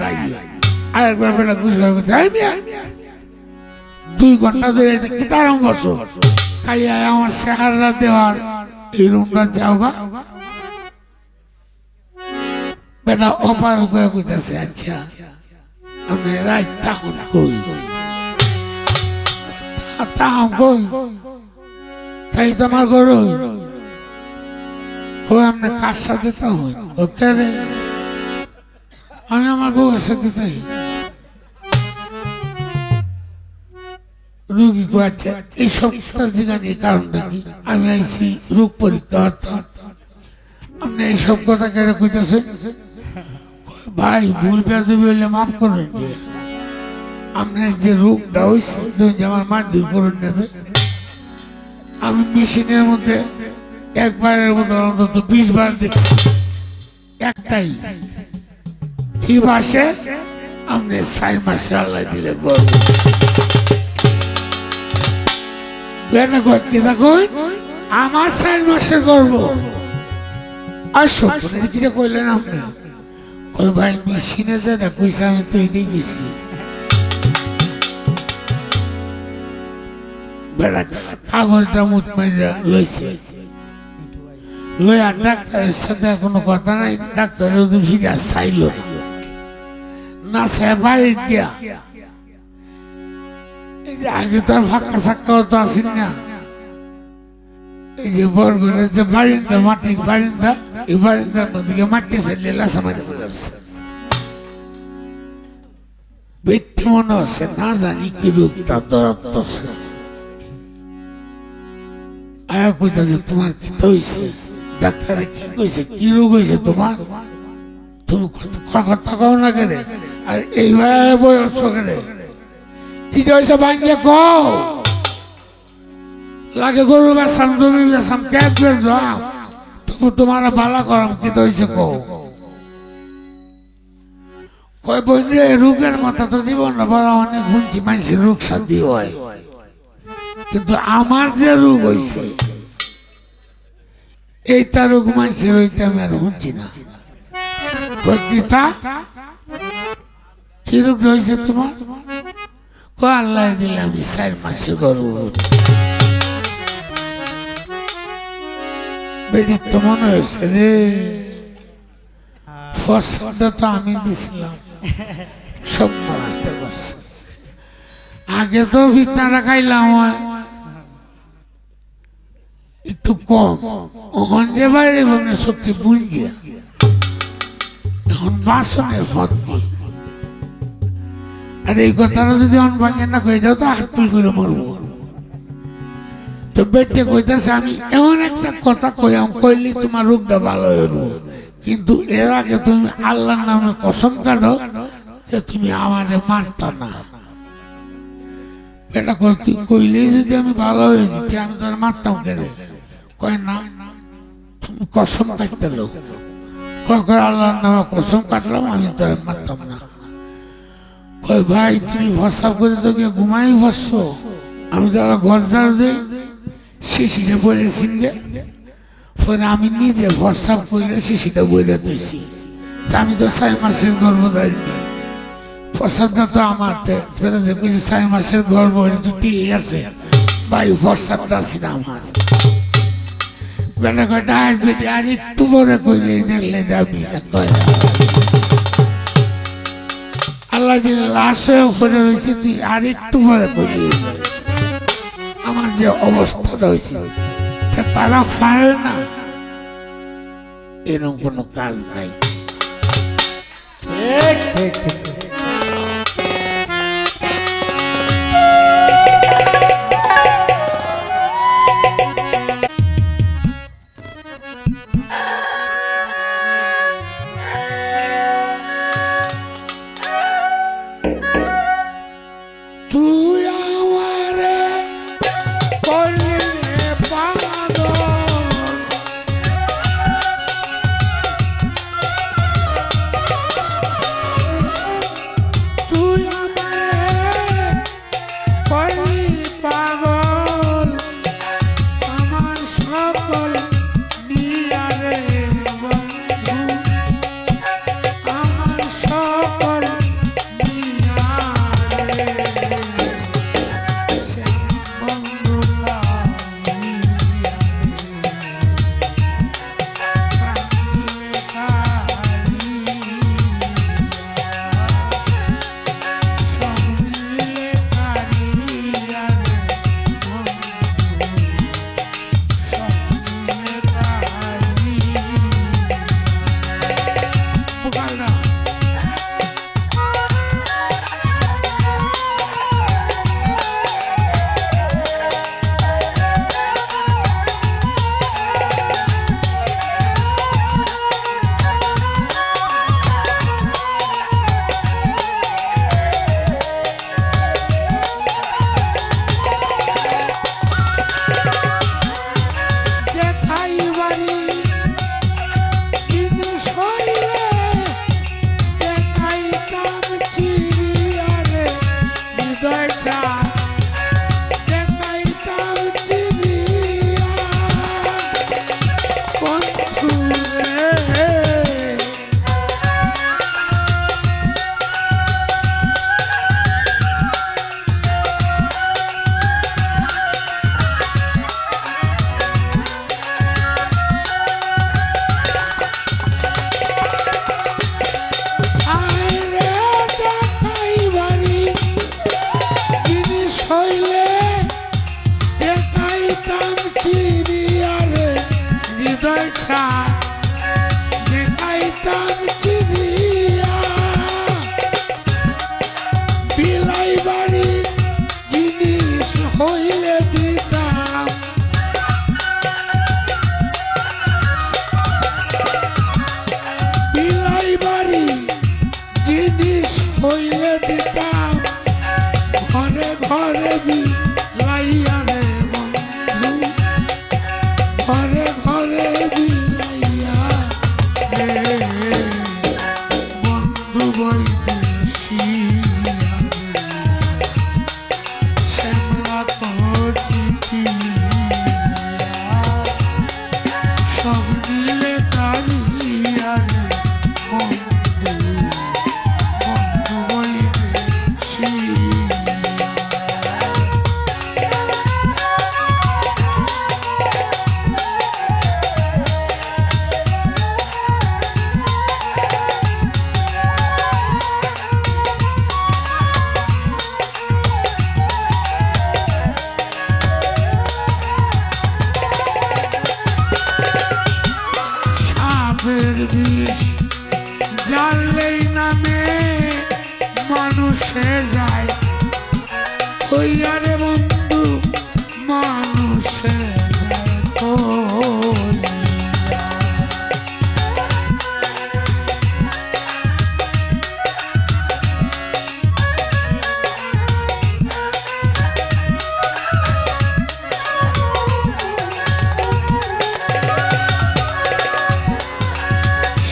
আরেকবার বেটা খুশি হয়ে গেছে 2 ঘন্টা ধরে কিতারাম বসো খালি আমার চেহারা দেওয়ার এই রুমটা যাও গা। বেটা অপার হয়ে কইতেছে, আচ্ছা আমি রাত তখন কই তাহাম কই, তাই তোমার গরু আমরা কার সাথে তো আমি আমার বউয়ের সাথে তাই রুগী কোয়াচ্ছে এই সব জিজ্ঞাসা কারণটা কি? আমি আইছি রোগ পরীক্ষা করতাম, আপনি এইসব কথা কেন কইতেছেন? ভাই ভুল বেয়াদবি হইলে মাফ করবেন যে আপনার যে রোগটা হয়েছে আমার মা দূর করে নেবে। আমি মেশিনের মধ্যে একবারের মধ্যে অন্তত 20 বার দেখছি, একটাই কি বাসে আপনি 4 মাসে আল্লাহ দিলে গর্ব আমার 4 মাসের গর্ব আর সত্যি কিটা কইলেন আপনি? ওই ভাই মেশিনে যেটা কইছে আমি তো এটাই গেছি। বেড়া কাগজটা মুঠ মাইরা লইছে, লইয়া ডাক্তারের সাথে কোনো কথা নাই, ডাক্তারের ভিড়া চাইল না, সে বাইরে দিয়া এই যে আগে তো আর ফাঁকা সাক্কাও তো আসেন না, এই যে বরগড়ের যে বারিন্দা, মাটির বারিন্দা, এই বারিন্দার মধ্যে মাটি চাইলে লাসা মারি আসছে। ব্যক্তি মনে হচ্ছে না জানি কি রূপ তার দরত্তছে। আয়া কইতাছে তোমার কি হইছে? ডাক্তারে কি কইছে? কি রোগ হয়েছে তোমার? তুমি কথা কও না কেড়ে, আর এইভাবে বয়স কেড়ে কি হয়েছে ভাঙ্গে কও। লাগে গরু বেসাম, জমি বেসাম, ক্যাশ বেসাম, তবু তোমার বালা করাম কি হয়েছে কও। কয় বইরে রোগের মাথা তো জীবন না বড় অনেক শুনছি মানুষের রোগ শান্তি হয়, কিন্তু আমার যে রোগ হয়েছে এইটা রোগ মানুষের হইতে আমি আর শুনছি না। গীতা কি রোগ হয়েছে তোমার? আল্লাহ দিলে আমি 4 মাসের গর্ভবতী। বেদিক তো মনে হয়েছে রে, ফসলটা তো আমি দিছিলাম, সব নষ্ট করছে। আগে তো ভিতনাটা খাইলাম একটু কম, ওখান যে বাইরে মনে শক্তি বুঝি, এখন বাসনের ফল কি। আর এই কথাটা যদি অন ভাঙে না কই দাও তো হাত তুল করে মরবো। তো বেটে কইতেছে আমি এমন একটা কথা কইয়াম, কইলি তোমার রোগটা ভালো হইব, কিন্তু এর আগে তুমি আল্লাহর নামে কসম কাটো যে তুমি আমারে মারতা না। এটা তুই কইলেই যদি আমি ভালো হয়ে যেতে আমি তোর মারতাম কেড়ে? কয় না, তুমি কসম কাটতে লোক। কয় আল্লাহর নামে কসম কাটলাম, আমি তোর মারতাম না। কয় ভাই তুমি ভরসা করে তো গিয়ে ঘুমাই বসছো, আমি যারা ঘর ঝাড়ু দিই শিশিটা বলেছিন গে, পরে আমি নিজে ভরসা করে শিশিটা বইরে দিয়েছি। আমি তো 4 মাসের গর্ভধারী, প্রসাবটা তো আমার 4 মাসের গর্ভ তো ঠিক আছে ভাই, প্রসাবটা আছে না আমার। বেলা কয়টা আসবে আর একটু পরে কইলে দেখলে যাবি। আল্লাহ দিলে লাশ হয়ে পড়ে রয়েছে, তুই আর একটু পরে কইলে আমার যে অবস্থাটা হয়েছে তারা পায় না, এরকম কোনো কাজ নাই। ঠিক ঠিক ঠিক। দেখা দেখাইতাম চিনিয়া বিলাই বাড়ি জিনিস হইলে দিতাম বিলাই বাড়ি জিনিস হইলে দিতাম ঘরে ঘরে বিলাইয়া রে বন্ধু ঘরে ঘরে বিলাইয়া রে বন্ধু বৈদেশী শ্যামলা তোর সব মিলে তারিয়া রে বন্ধু বন্ধু বৈদেশী সাপের বিষ জানলেই নামে মানুষে যায় হইয়া রে বন্ধু মানুষে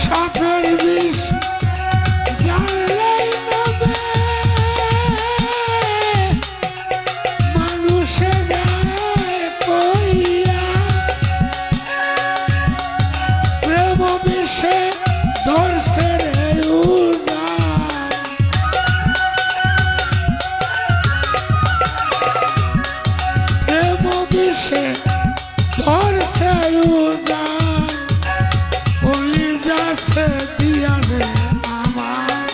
সাপের বিষ জানলেই নামে মানুষে যায় কইয়া প্রেম বিষে ধরছে রে উড়ান প্রেম বিষে ধরছে উড়ান বলি যাচ্ছে দিয়া রে আমার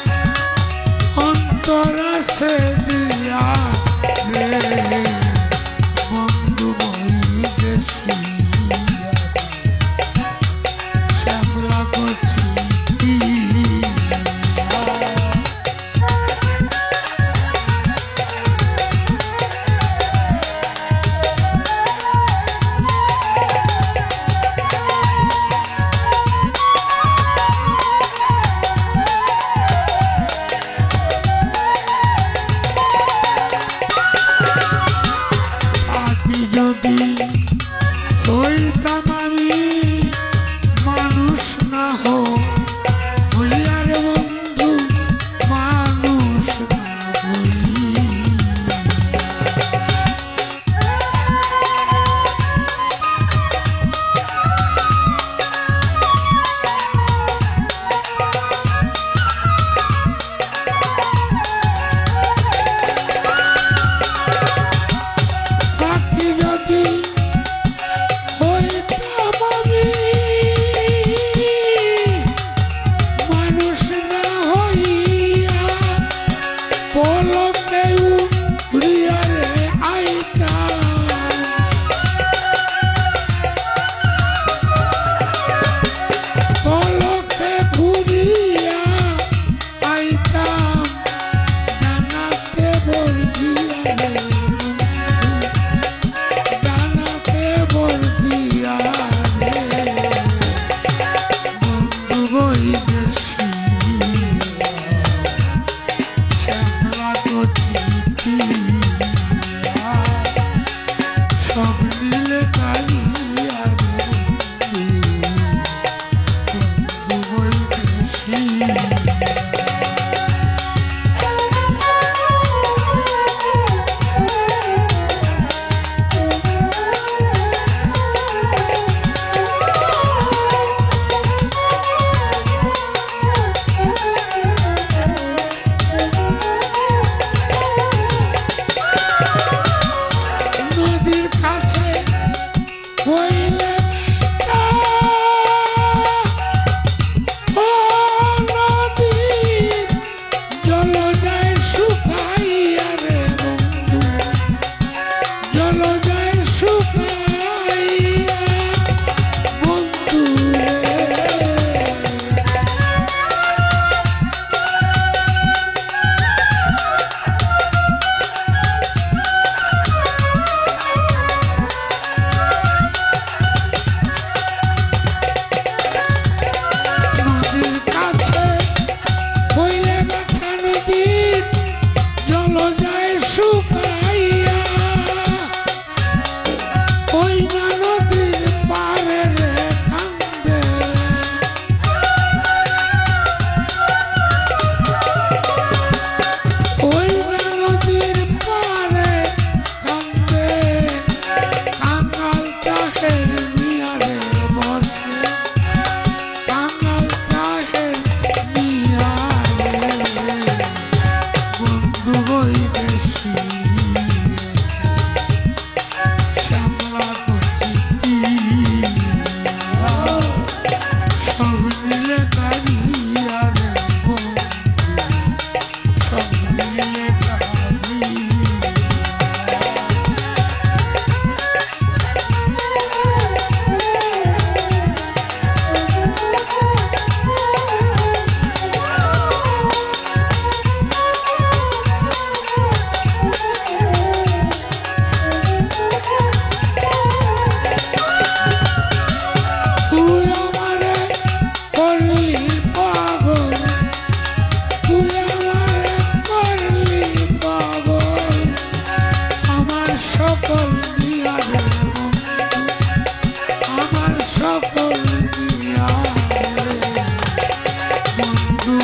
অন্তর আছে দিয়া রে বন্ধু বৈদেশী শ্যামলা করছি যদি হইতাম আমি মানুষ না হইয়া রে বন্ধু মানুষ না হই পাখি যদি হইতাম আমি মানুষ না হইয়া পলকে উড়িয়া রে আইতাম পলকে ঘুরিয়া আইতাম ডানাতে বর্গিয়া রে ডানাতে বর্গিয়া রে বন্ধু বৈদেশী শ্যামলা করছি সব মিলে কালিয়া রে বন্ধু বৈদেশী নদীর কাছে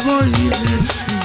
বহিবে